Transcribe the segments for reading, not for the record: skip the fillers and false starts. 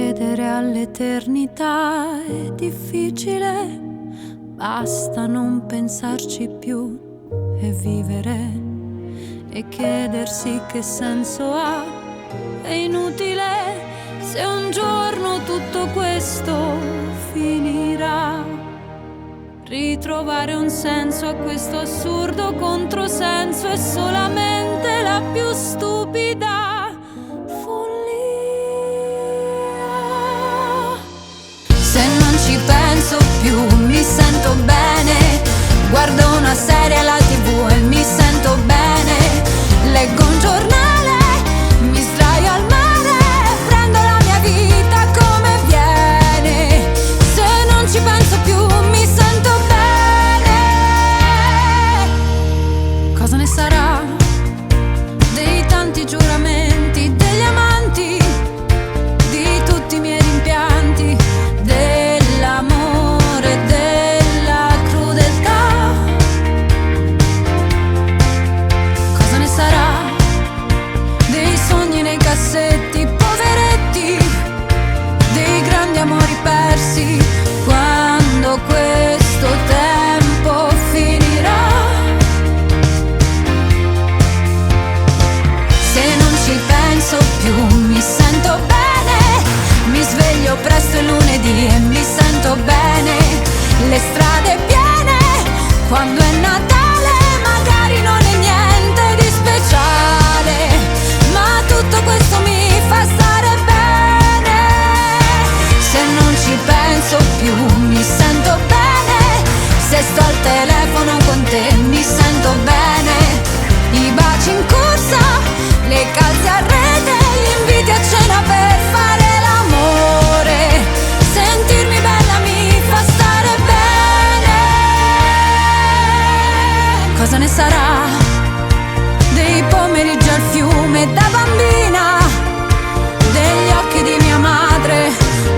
Credere all'eternità è difficile, basta non pensarci più e vivere, e chiedersi che senso ha. È inutile se un giorno tutto questo finirà. Ritrovare un senso a questo assurdo controsenso è solamente la più stupida follia. Se non ci penso più mi sento bene, guardo una serie alla TV e mi sento bene, leggo un giornale, mi sdraio al mare, prendo la mia vita come viene. Se non ci penso più mi sento bene. Cosa ne sarà dei tanti giuramenti, degli amanti, di tutti i miei rimpianti, dell'amore, della crudeltà? Cosa ne sarà dei sogni nei cassetti, poveretti, dei grandi amori persi, quando questo tempo finirà? Se non ci penso più mi sento bene, mi sveglio presto il lunedì e mi sento bene, le strade piene, quando è Natale magari non è niente di speciale, ma tutto questo mi fa stare bene. Se non ci penso più mi sento bene, se sto al telefono con te mi sento bene, i baci in corsa, le calze a rete, gli inviti a cena per fare l'amore, sentirmi bella mi fa stare bene. Cosa ne sarà dei pomeriggi al fiume da bambina, degli occhi di mia madre,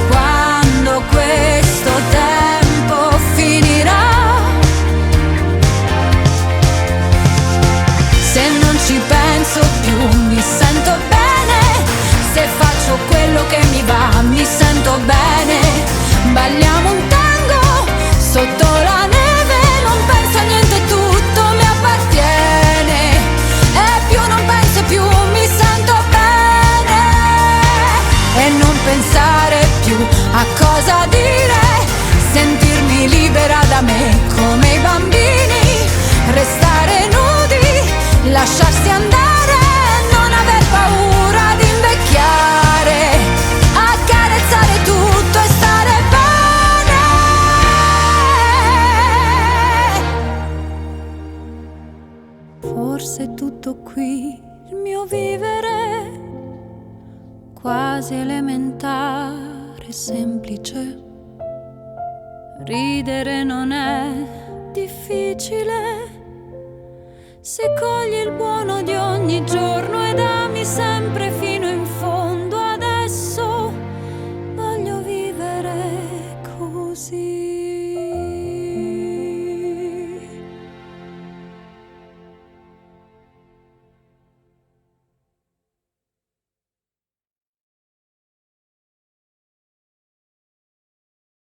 quando questo tempo finirà? Se non ci penso più mi sento bene, se faccio quello che mi va mi sento bene, balliamo un tango sotto la neve, non penso a niente, tutto mi appartiene, e più non penso più mi sento bene. E non pensare più a cosa dire, sentirmi libera da me come i bambini, restare nudi, lasciarsi andare, non aver paura di invecchiare, accarezzare tutto e stare bene. Forse è tutto qui il mio vivere, quasi elementare, semplice. Ridere non è difficile, se cogli il buono di ogni giorno ed ami sempre fino